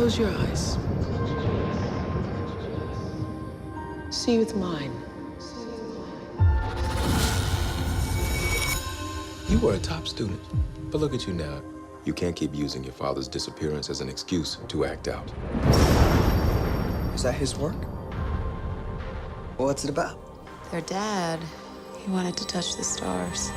Close your eyes. See with mine. You were a top student, but look at you now. You can't keep using your father's disappearance as an excuse to act out. Is that his work? What's it about? Their dad, he wanted to touch the stars.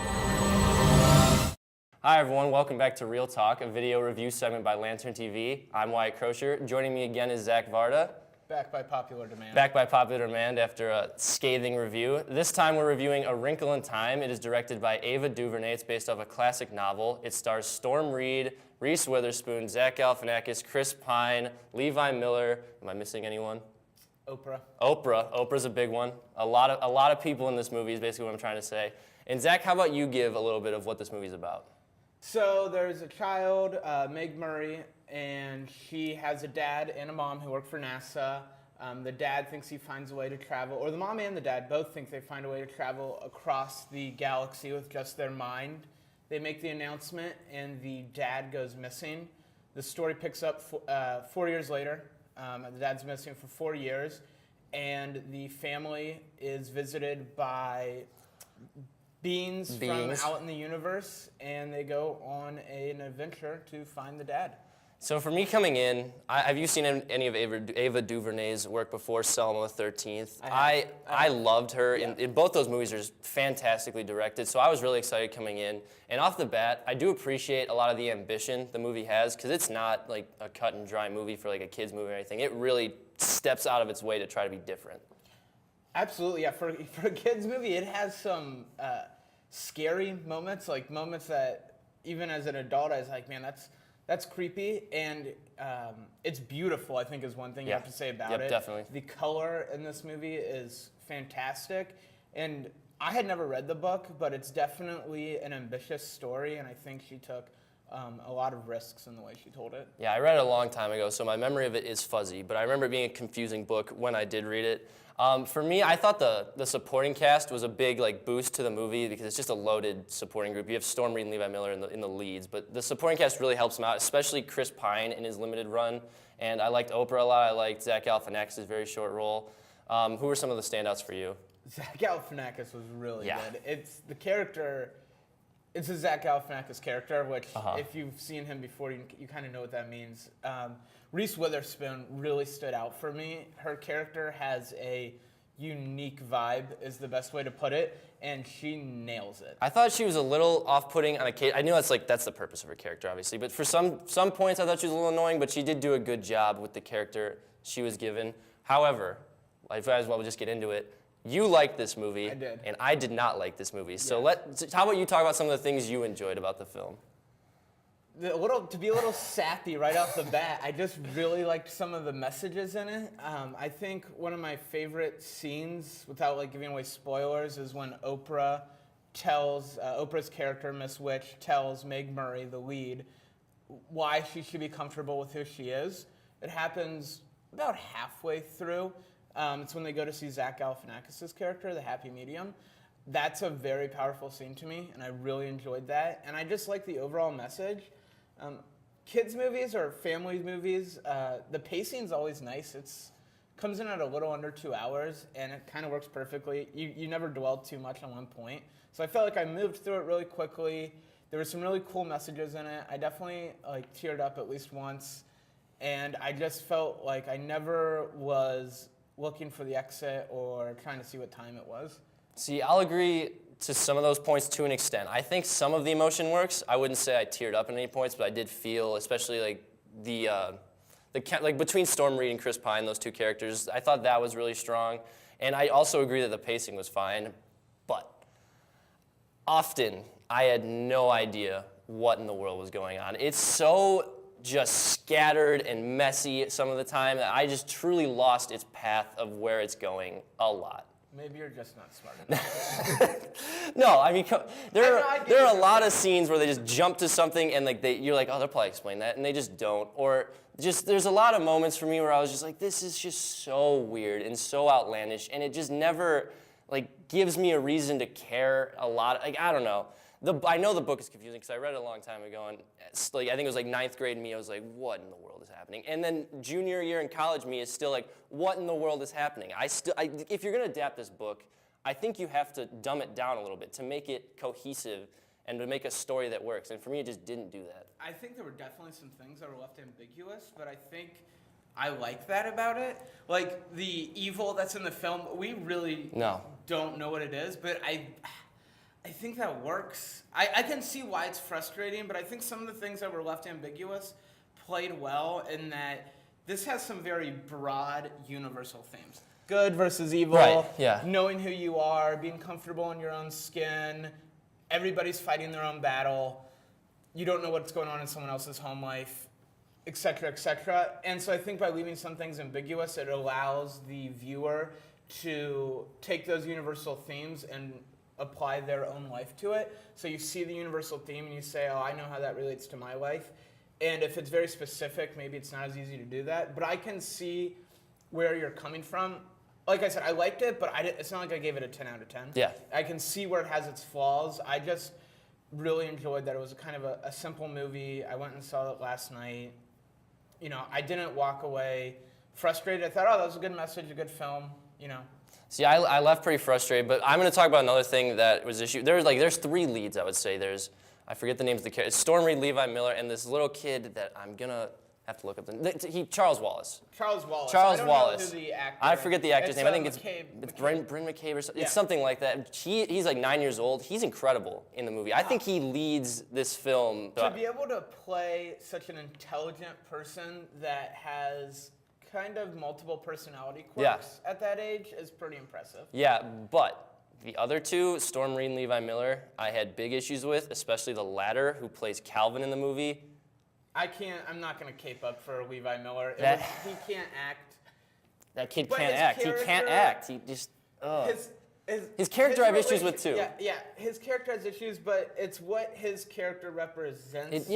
Hi everyone, welcome back to Real Talk, a video review segment by Lantern TV. I'm Wyatt Crozier. Joining me again is Zach Varda. Back by popular demand. Back by popular demand after a scathing review. This time we're reviewing A Wrinkle in Time. It is directed by Ava DuVernay. It's based off a classic novel. It stars Storm Reed, Reese Witherspoon, Zach Galifianakis, Chris Pine, Levi Miller. Am I missing anyone? Oprah. Oprah's a big one. A lot of people in this movie is basically what I'm trying to say. And Zach, how about you give a little bit of what this movie's about? So there's a child, Meg Murray, and she has a dad and a mom who work for NASA. The dad thinks he finds a way to travel, or the mom and the dad both think they find a way to travel across the galaxy with just their mind. They make the announcement, and the dad goes missing. The story picks up 4 years later. The dad's missing for 4 years, and the family is visited by beings from out in the universe, and they go on an adventure to find the dad. So for me coming in, have you seen any of Ava DuVernay's work before, Selma 13th? I loved her. Yeah. In both those movies are just fantastically directed, so I was really excited coming in. And off the bat, I do appreciate a lot of the ambition the movie has, because it's not like a cut and dry movie for like a kid's movie or anything. It really steps out of its way to try to be different. Absolutely, yeah. For a kid's movie, it has some scary moments, like moments that even as an adult, I was like, man, that's creepy, and it's beautiful, I think is one thing you have to say about it. Definitely. The color in this movie is fantastic, and I had never read the book, but it's definitely an ambitious story, and I think she took a lot of risks in the way she told it. Yeah, I read it a long time ago, so my memory of it is fuzzy, but I remember it being a confusing book when I did read it. For me, I thought the supporting cast was a big boost to the movie because it's just a loaded supporting group. You have Storm Reed and Levi Miller in the leads, but the supporting cast really helps them out, especially Chris Pine in his limited run. And I liked Oprah a lot. I liked Zach Galifianakis' very short role. Who were some of the standouts for you? Zach Galifianakis was really good. It's the character. It's a Zach Galifianakis character, which if you've seen him before, you kind of know what that means. Reese Witherspoon really stood out for me. Her character has a unique vibe, is the best way to put it, and she nails it. I thought she was a little off-putting on occasion. I knew that's the purpose of her character, obviously, but for some points I thought she was a little annoying, but she did do a good job with the character she was given. However, I might as well just get into it. You liked this movie, I did. And I did not like this movie. So how about you talk about some of the things you enjoyed about the film? To be a little sappy right off the bat, I just really liked some of the messages in it. I think one of my favorite scenes, without giving away spoilers, is when Oprah's character, Miss Witch, tells Meg Murray, the lead, why she should be comfortable with who she is. It happens about halfway through. It's when they go to see Zach Galifianakis' character, the happy medium. That's a very powerful scene to me, and I really enjoyed that. And I just like the overall message. Kids' movies or family movies, the pacing's always nice. It's comes in at a little under 2 hours, and it kind of works perfectly. You never dwell too much on one point. So I felt like I moved through it really quickly. There were some really cool messages in it. I definitely teared up at least once, and I just felt like I never was looking for the exit or trying to see what time it was. See, I'll agree to some of those points to an extent. I think some of the emotion works. I wouldn't say I teared up at any points, but I did feel, especially between Storm Reed and Chris Pine, those two characters, I thought that was really strong. And I also agree that the pacing was fine, but often I had no idea what in the world was going on. It's so just scattered and messy some of the time that I just truly lost its path of where it's going a lot. Maybe you're just not smart enough. No, I mean, there are a lot of scenes where they just jump to something and you're like, oh, they'll probably explain that, and they just don't. Or just there's a lot of moments for me where I was just like, this is just so weird and so outlandish, and it just never gives me a reason to care a lot. I don't know. I know the book is confusing because I read it a long time ago, and like I think it was like 9th grade me. I was like, what in the world is happening? And then junior year in college me is still like, what in the world is happening? If you're gonna adapt this book, I think you have to dumb it down a little bit to make it cohesive and to make a story that works. And for me, it just didn't do that. I think there were definitely some things that were left ambiguous, but I think I like that about it. Like the evil that's in the film, we really don't know what it is, but I think that works. I can see why it's frustrating, but I think some of the things that were left ambiguous played well in that this has some very broad universal themes. Good versus evil, right, yeah. Knowing who you are, being comfortable in your own skin, everybody's fighting their own battle, you don't know what's going on in someone else's home life, et cetera, et cetera. And so I think by leaving some things ambiguous, it allows the viewer to take those universal themes and apply their own life to it. So you see the universal theme and you say, oh, I know how that relates to my life. And if it's very specific, maybe it's not as easy to do that. But I can see where you're coming from. Like I said, I liked it, but it's not like I gave it a 10 out of 10. Yeah. I can see where it has its flaws. I just really enjoyed that it was kind of a simple movie. I went and saw it last night. You know, I didn't walk away frustrated. I thought, oh, that was a good message, a good film, you know. See, I left pretty frustrated, but I'm going to talk about another thing that was issue. There's 3 leads, I would say. I forget the names of the characters. Storm Reed, Levi Miller, and this little kid that I'm going to have to look up. Charles Wallace. Charles Wallace. Charles I don't Wallace. Know who the actor I forget the actor's name. I think McCabe, it's Bryn McCabe or something. Yeah. It's something like that. He's like 9 years old. He's incredible in the movie. I think he leads this film. To be able to play such an intelligent person that has kind of multiple personality quirks at that age is pretty impressive. Yeah, but the other 2, Storm Reed and Levi Miller, I had big issues with, especially the latter, who plays Calvin in the movie. I'm not going to cape up for Levi Miller. He can't act. That kid can't act. He can't act. He just, His character I have issues with too. Yeah, his character has issues, but it's what his character represents.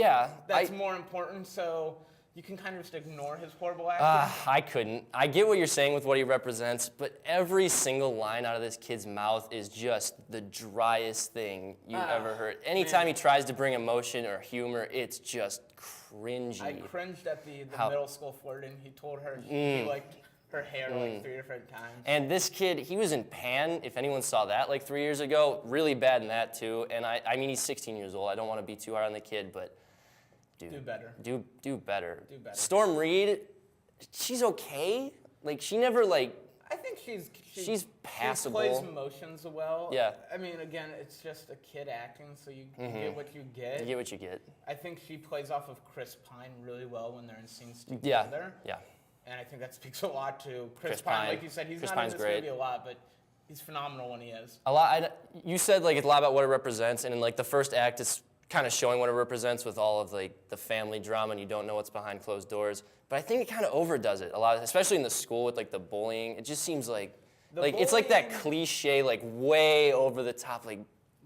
That's more important, so you can kind of just ignore his horrible acting. I couldn't. I get what you're saying with what he represents, but every single line out of this kid's mouth is just the driest thing you've ever heard. Anytime he tries to bring emotion or humor, it's just cringy. I cringed at the middle school flirting. He told her he liked her hair like 3 different times. And this kid, he was in Pan, if anyone saw that like 3 years ago, really bad in that too. And I mean, he's 16 years old. I don't want to be too hard on the kid, but dude, do better. Do better. Do better. Storm Reed, she's okay. Like, she never like. I think she's passable. She plays emotions well. Yeah. I mean, again, it's just a kid acting, so you get what you get. You get what you get. I think she plays off of Chris Pine really well when they're in scenes together. Yeah. And I think that speaks a lot to Chris Pine. Like you said, he's not in this movie a lot, but he's phenomenal when he is. A lot. You said like it's a lot about what it represents, and in like the first act, it's kind of showing what it represents with all of like the family drama, and you don't know what's behind closed doors. But I think it kind of overdoes it a lot, especially in the school with like the bullying. It just seems like it's like that cliche, like way over the top, like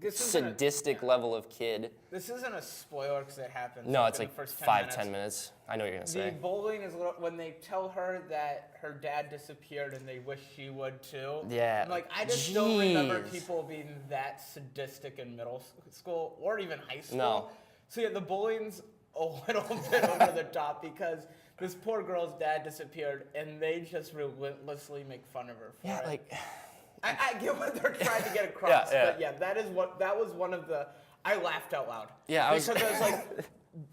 sadistic level of kid. This isn't a spoiler because it happens. No, it's in like the first 10 minutes. I know what you're gonna say. The bullying is when they tell her that her dad disappeared and they wish she would too. Yeah. I'm like, I just don't remember people being that sadistic in middle school or even high school. No. So yeah, the bullying's a little bit over the top because this poor girl's dad disappeared and they just relentlessly make fun of her for it. Like. I get what they're trying to get across, but that was one of the. I laughed out loud. Yeah, because I was like,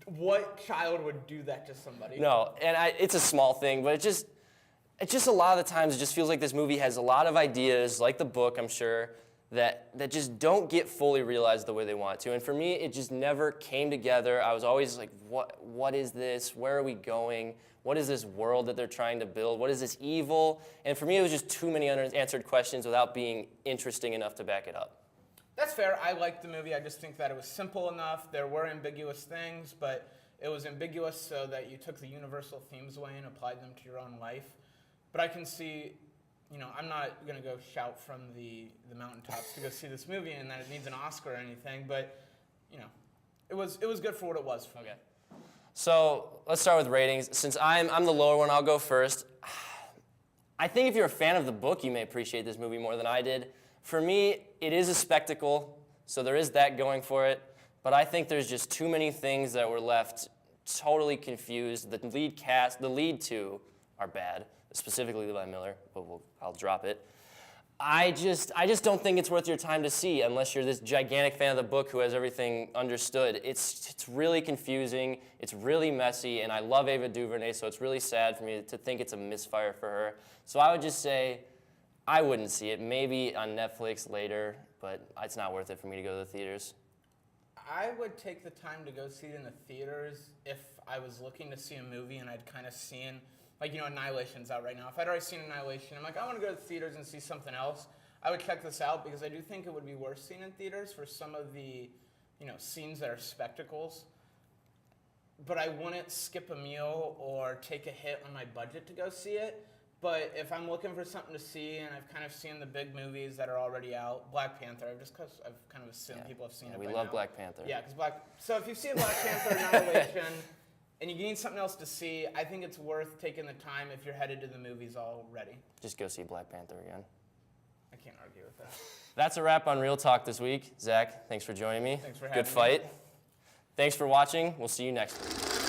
what child would do that to somebody? No, and it's a small thing, but it just a lot of the times it just feels like this movie has a lot of ideas, like the book, I'm sure, that just don't get fully realized the way they want to. And for me, it just never came together. I was always like, what is this? Where are we going? What is this world that they're trying to build? What is this evil? And for me, it was just too many unanswered questions without being interesting enough to back it up. That's fair. I liked the movie. I just think that it was simple enough. There were ambiguous things, but it was ambiguous so that you took the universal themes away and applied them to your own life. But I can see, I'm not going to go shout from the mountaintops to go see this movie and that it needs an Oscar or anything, but, it was good for what it was for me. Okay. So let's start with ratings. Since I'm the lower one, I'll go first. I think if you're a fan of the book, you may appreciate this movie more than I did. For me, it is a spectacle, So there is that going for it. But I think there's just too many things that were left totally confused. The lead two are bad, specifically Levi Miller, but I'll drop it. I just don't think it's worth your time to see unless you're this gigantic fan of the book who has everything understood. It's really confusing, it's really messy, and I love Ava DuVernay, so it's really sad for me to think it's a misfire for her. So I would just say I wouldn't see it. Maybe on Netflix later, but it's not worth it for me to go to the theaters. I would take the time to go see it in the theaters if I was looking to see a movie and I'd kind of seen, like, Annihilation's out right now. If I'd already seen Annihilation, I'm like, I want to go to the theaters and see something else. I would check this out because I do think it would be worth seeing in theaters for some of the, scenes that are spectacles. But I wouldn't skip a meal or take a hit on my budget to go see it. But if I'm looking for something to see and I've kind of seen the big movies that are already out, Black Panther, because I've kind of assumed people have seen it by now. We love Black Panther. Yeah, so if you've seen Black Panther Annihilation and you need something else to see, I think it's worth taking the time if you're headed to the movies already. Just go see Black Panther again. I can't argue with that. That's a wrap on Real Talk this week. Zach, thanks for joining me. Thanks for having me. Good fight. Thanks for watching. We'll see you next week.